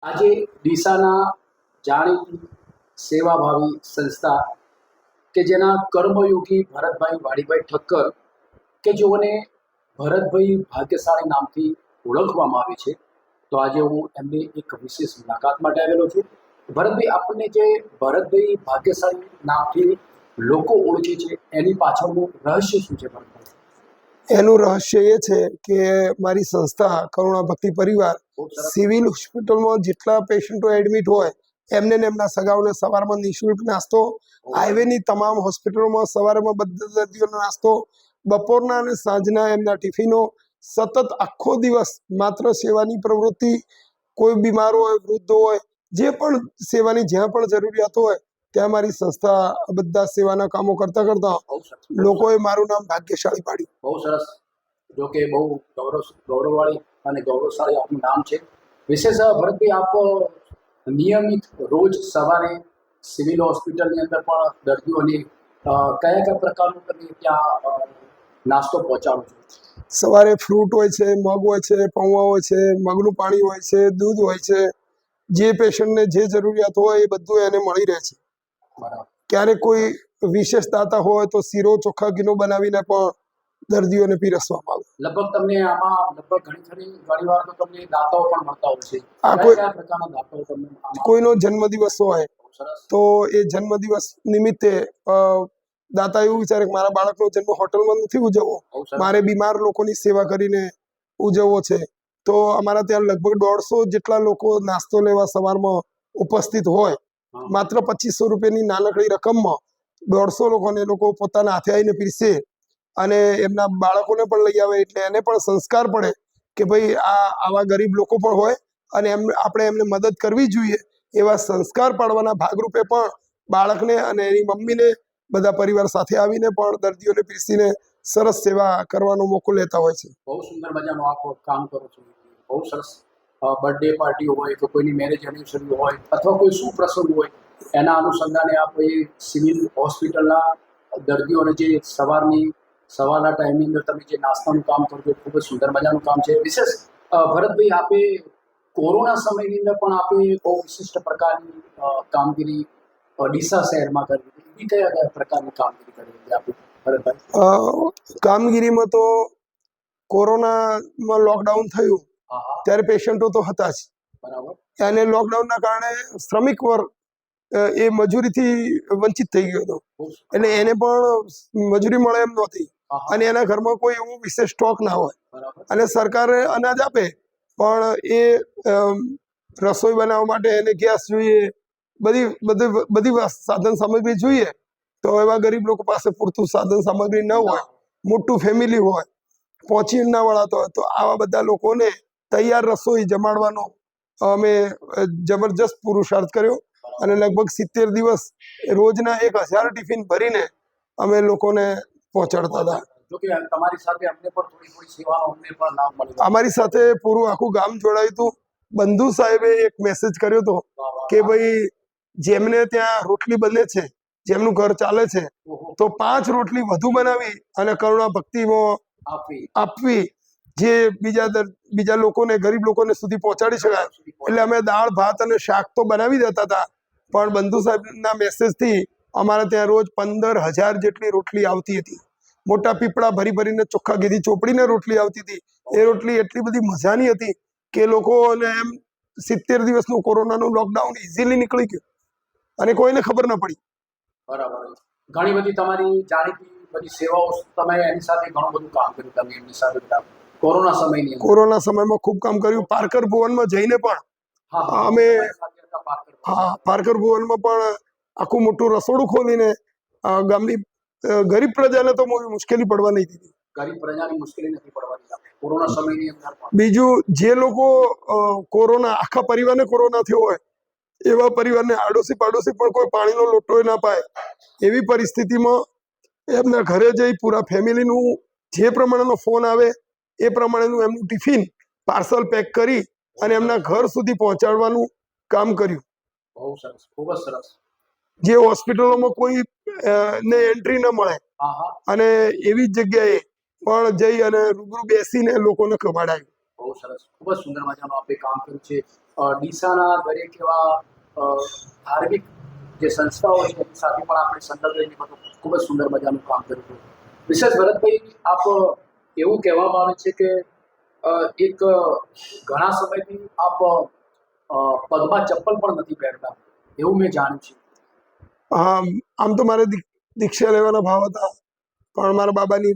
આજે ડીસાના જાણીતી સેવાભાવી સંસ્થા કે જેના કર્મયોગી ભરતભાઈ વાડીભાઈ ઠક્કર કે જેઓને ભરતભાઈ ભાગ્યશાળી નામથી ઓળખવામાં આવે છે, તો આજે હું એમની એક વિશેષ મુલાકાત માટે આવેલો છું. ભરતભાઈ, આપણને જે ભરતભાઈ ભાગ્યશાળી નામથી લોકો ઓળખે છે એની પાછળનું રહસ્ય શું છે ભરતભાઈ? એનું રહસ્ય એ છે કે મારી સંસ્થા કરુણા ભક્તિ પરિવાર સિવિલ હોસ્પિટલમાં જેટલા પેશન્ટો એડમિટ હોય એમને ને એમના સગાઓને સવારમાં નિઃશુલ્ક નાસ્તો, હાઈવેની તમામ હોસ્પિટલોમાં સવારમાં બધા દર્દીઓનો નાસ્તો, બપોરના અને સાંજના એમના ટિફિનો, સતત આખો દિવસ માત્ર સેવાની પ્રવૃત્તિ. કોઈ બીમાર હોય, વૃદ્ધ હોય, જે પણ સેવાની જ્યાં પણ જરૂરિયાત હોય ત્યાં મારી સંસ્થા બધા સેવાના કામો કરતા કરતા લોકોએ મારું નામ ભાગ્યશાળી પાડ્યું. બહુ સરસ. જો કે બહુ ગૌરવવાળી અને ગૌરવશાળી આપનું નામ છે. વિશેષ ભરતભાઈ, આપ નિયમિત રોજ સવારે સિવિલ હોસ્પિટલની અંદર પણ દર્દીઓને કયા કયા પ્રકારનું તમે ત્યાં નાસ્તો પહોંચાડો છો? સવારે ફ્રૂટ હોય છે, મગ હોય છે, પૌવા હોય છે, મગનું પાણી હોય છે, દૂધ હોય છે. જે પેશન્ટને જે જરૂરિયાત હોય એ બધું એને મળી રહે છે. બરાબર. ક્યારેક કોઈ વિશેષ દાતા હોય તો શીરો ચોખ્ખા ઘીનો બનાવીને પણ દર્દીઓને પીરસવામાં આવે. લગભગ તમને આમાં ઘણી વાર તો તમને દાતાઓ પણ મળતા હોય છે. કયા પ્રકારના દાતાઓ તમને? કોઈનો જન્મદિવસ હોય તો એ જન્મદિવસ નિમિત્તે દાતા એવું વિચારે કે મારા બાળકનો જન્મ હોટલમાં નથી ઉજવવો, મારે બીમાર લોકોની સેવા કરીને ઉજવવો છે, તો અમારા ત્યાં લગભગ 150 જેટલા લોકો નાસ્તો લેવા સવારમાં ઉપસ્થિત હોય. માત્ર 2500 રૂપિયાની નાનકડી રકમમાં 150 લોકોને લોકો પોતાના હાથે આવીને પીરસે અને એમના બાળકોને પણ લઈ આવે, એટલે એને પણ સંસ્કાર પડે કે ભાઈ આવા ગરીબ લોકો પણ હોય અને આપણે એમને મદદ કરવી જોઈએ. એવા સંસ્કાર પાડવાના ભાગરૂપે પણ બાળકને અને એની મમ્મીને બધા પરિવાર સાથે આવીને પણ દર્દીઓને પીરસીને સરસ સેવા કરવાનો મોકો લેતા હોય છે. બહુ સુંદર મજાનું આપ કામ કરો છો. બહુ સરસ. બર્થડે પાર્ટી હોય કે કોઈની મેરેજ એનિવર્સરી હોય અથવા કોઈ સુપ્રસંગ હોય, એના અનુસંધાને આપ એ સિવિલ હોસ્પિટલના દર્દીઓને જે સવારના ટાઈમની અંદર તમે જે નાસ્તાનું કામ કરો છો, ખૂબ જ સુંદર મજાનું કામ છે. વિશેષ ભરતભાઈ, આપે કોરોના સમયની અંદર પણ આપે બહુ વિશિષ્ટ પ્રકારની કામગીરી ડીસા શહેરમાં કરી. એ કયા પ્રકારની કામગીરી કરી હતી આપે ભરતભાઈ? કામગીરીમાં તો કોરોનામાં લોકડાઉન થયું ત્યારે પેશન્ટો તો હતા જ. બરાબર. અને લોકડાઉનના કારણે શ્રમિક વર્ગ એ મજૂરીથી વંચિત થઈ ગયો હતો, એટલે એને પણ મજૂરી મળે એમ નહોતી અને એના ઘરમાં કોઈ એવું વિશેષ સ્ટોક ના હોય અને સરકારે અનાજ આપે પણ એ રસોઈ બનાવવા માટે એને ગેસ જોઈએ, બધી સાધન સામગ્રી જોઈએ. તો એવા ગરીબ લોકો પાસે પૂરતું સાધન સામગ્રી ન હોય, મોટું ફેમિલી હોય, પહોંચી ના વળાતો હોય, તો આવા બધા લોકોને તૈયાર રસોઈ જમાડવાનો અમે જબરજસ્ત પુરુષાર્થ કર્યો અને લગભગ 70 દિવસ રોજના 1000 ટિફિન ભરીને અમે લોકોને પહોંચાડતા હતા. અમારી સાથે પૂરું આખું ગામ જોડાયું હતું. બંધુ સાહેબે એક મેસેજ કર્યો હતો કે ભાઈ જેમને ત્યાં રોટલી બને છે, જેમનું ઘર ચાલે છે, તો 5 રોટલી વધુ બનાવી અને કરુણા ભક્તિમાં આપવી, જે બીજા લોકોને, ગરીબ લોકોને સુધી પહોંચાડી શકાય. એટલે અમે દાળ ભાત અને શાક તો બનાવી દેતા હતા, પણ બંધુ સાહેબના મેસેજથી અમારે ત્યાં રોજ 15,000 જેટલી રોટલી આવતી હતી. મોટા પીપળા ભરીને ચોખ્ખા ઘીથી ચોપડીને રોટલી આવતી હતી. એ રોટલી એટલી બધી મજાની હતી કે લોકોને એમ 70 દિવસનું કોરોનાનું લોકડાઉન ઇઝીલી નીકળી ગયું અને કોઈને ખબર ન પડી. બરાબર. ઘણી બધી તમારી જાણીતી બધી સેવાઓ, તમે એની સાથે ઘણું બધું કામ કર્યું. તમે એમની સાથે કોરોના સમયમાં ખૂબ કામ કર્યું. પારકર ભુવનમાં જઈને પણ અમે પારકર ભુવનમાં પણ આખું મોટું રસોડું ખોલીને ગામની ગરીબ પ્રજાને તો મુશ્કેલી પડવા નહીં દીધી. કોરોના સમયની અંદર બીજું, જે લોકો આખા પરિવારને કોરોના થયો હોય એવા પરિવારને આડોશી પાડોશી પણ કોઈ પાણીનો લોટો ના પાય એવી પરિસ્થિતિમાં એમના ઘરે જઈ પૂરા ફેમિલીનું જે પ્રમાણેનો ફોન આવે એ પ્રમાણેનું એમનું ટિફિન પાર્સલ પેક કરી અને એમના ઘર સુધી પહોંચાડવાનું કામ કર્યું. બહુ સરસ, ખૂબ જ સરસ. જે હોસ્પિટલોમાં કોઈ ને એન્ટ્રી ન મળે અને એવી જગ્યાએ પણ જઈ અને રૂબરૂ બેસીને લોકોને ખવડાવ્યું. બહુ સરસ, ખૂબ જ સુંદર મજાનું આપણે કામ કર્યું છે. ડીસાના દરેક એવા ધાર્મિક જે સંસ્થાઓ છે એની સાથે પણ આપણે સંદર્ભ લઈને બધું ખૂબ જ સુંદર મજાનું કામ કર્યું છે. વિશેષ ભરતભાઈ, આપ એવું કહેવામાં આવે છે કે એક ઘણા સમયથી આપ પગમાં ચપ્પલ પણ નથી પહેરતા, એવું મેં જાણ્યું છે. આમ તો મારે દીક્ષા લેવાના ભાવ હતા, પણ મારા બાબાની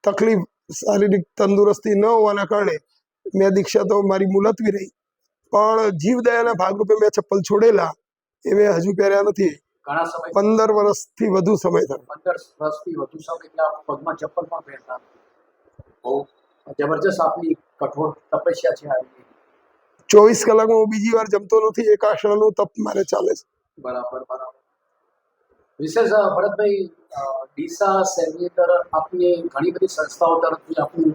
તકલીફ, શારીરિક તંદુરસ્તી ન હોવાના કારણે મેં દીક્ષા તો મારી મુલતવી રહી. પણ જીવદયાના ભાગરૂપે મેં ચપ્પલ છોડેલા, એ મેં હજુ પહેર્યા નથી. ઘણા સમય 15 વર્ષથી વધુ સમય થયો. 15 વર્ષથી વધુ સમય એટલે આપ પગમાં ચપ્પલ પણ પહેરતા. બહુ જબરજસ્ત આપની કઠોર તપસ્યા છે. આવી 24 કલાકમાં હું બીજી વાર જમતો નથી. એક આસણાનું તપ મારે ચાલે છે. બરાબર બરાબર. વિશેષ ભરતભાઈ, ડીસા શહેરની અંદર આપની ઘણી બધી સંસ્થાઓ તરફથી આપનું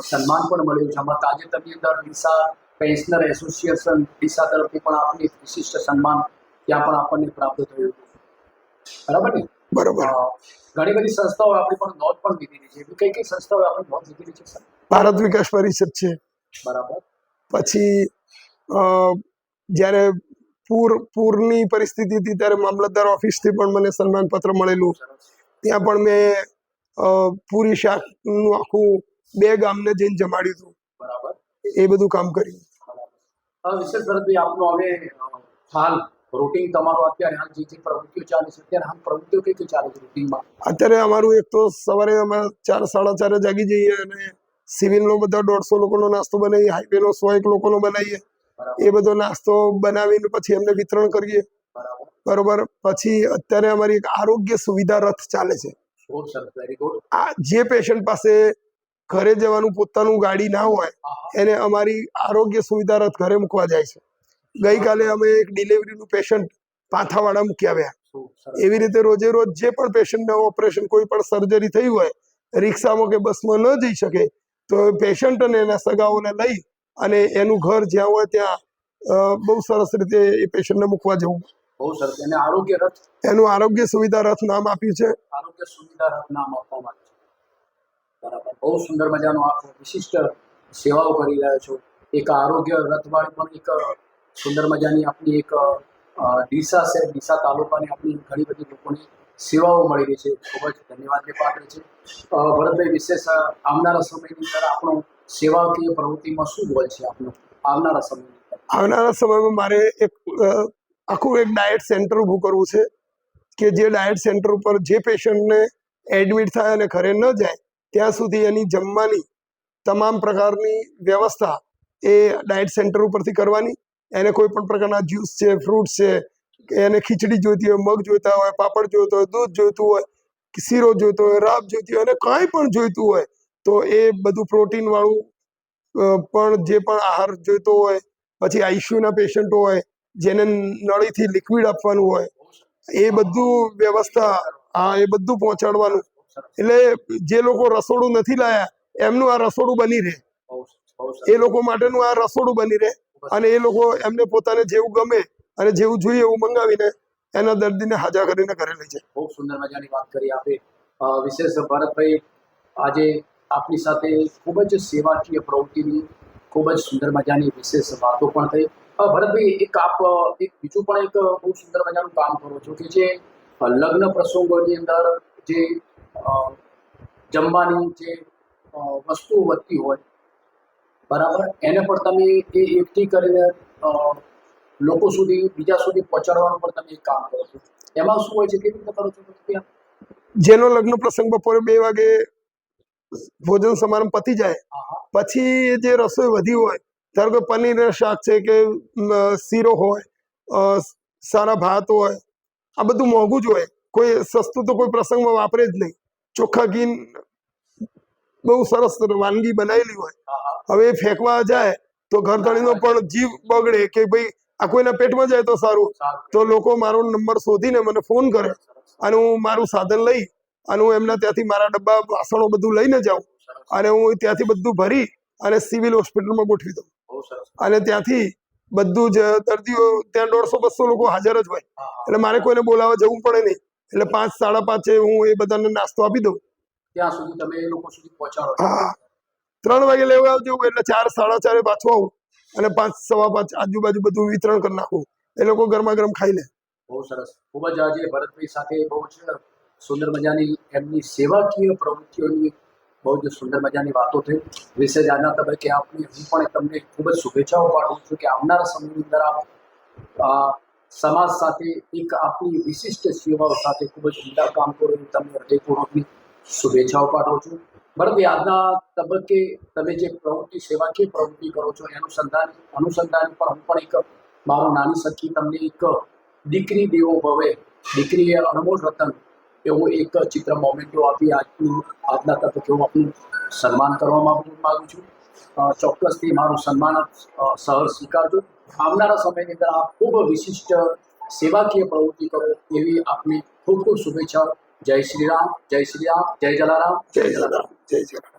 સન્માન પણ મળ્યું છે. આમાં તાજેતરની અંદર ડીસા પેન્શનર એસોસિએશન ડીસા તરફથી પણ આપની વિશિષ્ટ સન્માન ત્યાં પણ આપણને પ્રાપ્ત થયું હતું, બરાબર ને? બરોબર. ઘણી બધી સંસ્થાઓ આપણી પણ નોંધ પણ લીધેલી છે. કઈ કઈ સંસ્થાઓ આપણી નોંધ લીધેલી છે સર? ભારત વિકાસ પરિષદ છે. બરાબર. પછી જ્યારે પૂરની પરિસ્થિતિ હતી ત્યારે મામલતદાર ઓફિસથી પણ મને સન્માન પત્ર મળેલું. ત્યાં પણ મેં પૂરી શાકનું આખું 2 ગામને જઈને જમાડ્યું હતું. બરાબર. એ બધું કામ કર્યું. વિશેષ ભરતભાઈ, આપનો હવે હાલ રૂટીન તમારો અત્યારે હાલ જે પ્રવૃત્તિઓ ચાલે છે, અત્યારે હાલ પ્રવૃત્તિઓ કઈ કઈ ચાલે છે રૂટીનમાં? અત્યારે અમારું એક તો સવારે અમે 4 સાડા 4 જાગી જઈએ અને સિવિલનો બધા 150 લોકોનો નાસ્તો બનાવીએ, હાઈવેનો 101 લોકોનો બનાવીએ. એ બધો નાસ્તો બનાવીને પછી એમને વિતરણ કરીએ. બરોબર. પછી અત્યારે અમારી એક આરોગ્ય સુવિધા રથ ચાલે છે. આ જે પેશન્ટ પાસે ઘરે જવાનું પોતાનું ગાડી ના હોય એને અમારી આરોગ્ય સુવિધા રથ ઘરે મૂકવા જાય છે. ગઈકાલે અમે એક ડિલિવરીનું પેશન્ટ પાથાવાડા મૂકી આવ્યા. એવી રીતે રોજે રોજ જે પણ પેશન્ટને ઓપરેશન, કોઈ પણ સર્જરી થઈ હોય, રિક્ષામાં કે બસમાં ન જઈ શકે તો પેશન્ટ અને એના સગાઓને લઈ અને એનું ઘર જ્યાં હોય ત્યાં બહુ સરસ રીતે એ પેશન્ટને મૂકવા જવું. બહુ સરસ. એને આરોગ્ય રથ, એનું આરોગ્ય સુવિધા રથ નામ આપ્યું છે. આરોગ્ય સુવિધા રથ નામ આપવામાં આવ્યું છે. બરાબર. બહુ સુંદર મજાનો આપ વિશિષ્ટ સેવાઓ કરી રહ્યા છો. એક આરોગ્ય રથવાળી પણ એક સુંદર મજાની આપની એક ડીસા શહેર, ડીસા તાલુકાની આપણી ઘણી બધી લોકોની સેવાઓ મળી રહી છે. ખૂબ જ ધન્યવાદને પાત્ર છે. ભરતભાઈ, વિશેષ આવનારા સમયની અંદર આપણો સેવાકીય પ્રવૃત્તિમાં શું હોય છે આપનું આવનારા સમયની અંદર? આવનારા સમયમાં મારે એક આખું એક ડાયટ સેન્ટર ઊભું કરવું છે કે જે ડાયટ સેન્ટર ઉપર જે પેશન્ટને એડમિટ થાય અને ઘરે ન જાય ત્યાં સુધી એની જમવાની તમામ પ્રકારની વ્યવસ્થા એ ડાયટ સેન્ટર ઉપરથી કરવાની. એને કોઈ પણ પ્રકારના જ્યુસ છે, ફ્રૂટ છે, એને ખીચડી જોઈતી હોય, મગ જોઈતા હોય, પાપડ જોઈતો હોય, દૂધ જોઈતું હોય, શીરો જોઈતો હોય, રાબ જોઈતી હોય અને કાંઈ પણ જોઈતું હોય તો એ બધું પ્રોટીન વાળું પણ જે પણ આહાર જોઈતો હોય. પછી આઈસીયુના પેશન્ટો હોય જેને નળીથી લિક્વિડ આપવાનું હોય, એ બધું વ્યવસ્થા, એ બધું પહોંચાડવાનું. એટલે જે લોકો રસોડું નથી લાયા એમનું આ રસોડું બની રહે, એ લોકો માટેનું આ રસોડું બની રહે અને એ લોકો એમને પોતાને જેવું ગમે અને જેવું જોઈએ એવું મંગાવીને એના દર્દીને હાજર કરીને ઘરે લઈ જાય. બહુ સુંદર મજાની વાત કરી આપે. વિશેષ ભરતભાઈ, આજે આપની સાથે ખૂબ જ સેવાકીય પ્રવૃત્તિની ખૂબ જ સુંદર મજાની વિશેષ વાતો પણ થઈ. ભરતભાઈ, એક બીજું પણ એક બહુ સુંદર મજાનું કામ કરો છો કે જે લગ્ન પ્રસંગોની અંદર જે જમવાની જે વસ્તુઓ વધતી હોય, બરાબર, એને પણ તમે એ એકઠી કરીને લોકો સુધી, બીજા સુધી પહોંચાડવાનું પણ તમે એક કામ કરો છો. એમાં શું હોય છે, કેવી રીતે કરો છો? જેનો લગ્ન પ્રસંગ બપોરે 2 વાગે ભોજન સમારંભ પતી જાય પછી જે રસોઈ વધી હોય, ધારો કે પનીર શાક છે કે શીરો હોય, સારા ભાત હોય, આ બધું મોંઘું જ હોય. કોઈ સસ્તું તો કોઈ પ્રસંગમાં વાપરે જ નહીં. ચોખ્ખા ઘી બહુ સરસ વાનગી બનાવેલી હોય, હવે એ ફેંકવા જાય તો ઘરધણીનો પણ જીવ બગડે કે ભાઈ આ કોઈના પેટમાં જાય તો સારું. તો લોકો મારો નંબર શોધીને મને ફોન કરે અને હું મારું સાધન લઈ અને હું એમના ત્યાંથી મારા ડબ્બા વાસણો બધું લઈને જાઉં અને હું ત્યાંથી બધું ભરી અને સિવિલ હોસ્પિટલમાં ગોઠવી દઉં. અને ત્યાંથી બધું જ દર્દીઓ ત્યાં 150-200 લોકો હાજર જ હોય, એટલે મારે કોઈને બોલાવવા જવું પડે નહીં. એટલે 5 સાડા 5 હું એ બધાને નાસ્તો આપી દઉં. ત્યાં સુધી તમે એ લોકો સુધી પહોંચાડો? હા. 3 વાગે લેવા આવજો એટલે 4 સાડા 4 પાછું આવું અને 5 સવા 5 આજુબાજુ બધું વિતરણ કરી નાખું. એ લોકો ગરમા ગરમ ખાઈ લે. બહુ સરસ. ખૂબ જ આજે ભરતભાઈ સાથે બહુ જ સુંદર મજાની એમની સેવાકીય પ્રવૃત્તિઓની બહુ જ સુંદર મજાની વાતો થઈ. વિશેષ આજના તબક્કે આપની હું પણ તમને ખૂબ જ શુભેચ્છાઓ પાઠવું છું કે આવનારા સમયની અંદર આપ સમાજ સાથે એક આપની વિશિષ્ટ સેવાઓ સાથે ખૂબ જ ઉમદા કામ કરો એવી તમને હૃદયપૂર્વકની શુભેચ્છાઓ પાઠવું છું. ભરતભાઈ આજના તબક્કે તમે જે પ્રવૃત્તિ સેવાકીય પ્રવૃત્તિ કરો છો અનુસંધાન પણ હું પણ એક મારો નાની સખી તમને એક દીકરી દેવો ભવે દીકરીએ અનમોલ રતન એવું એક ચિત્ર મોમેન્ટો આપી આજના તબક્કે હું આપનું સન્માન કરવા માગું છું. ચોક્કસથી મારું સન્માન સહર સ્વીકારજો. આવનારા સમયની અંદર આપ ખૂબ વિશિષ્ટ સેવાકીય પ્રવૃત્તિ કરો એવી આપની ખૂબ ખૂબ શુભેચ્છા. જય શ્રી રામ, જય શ્રી રામ, જય જલારામ, જય જલારામ, જય જલારામ.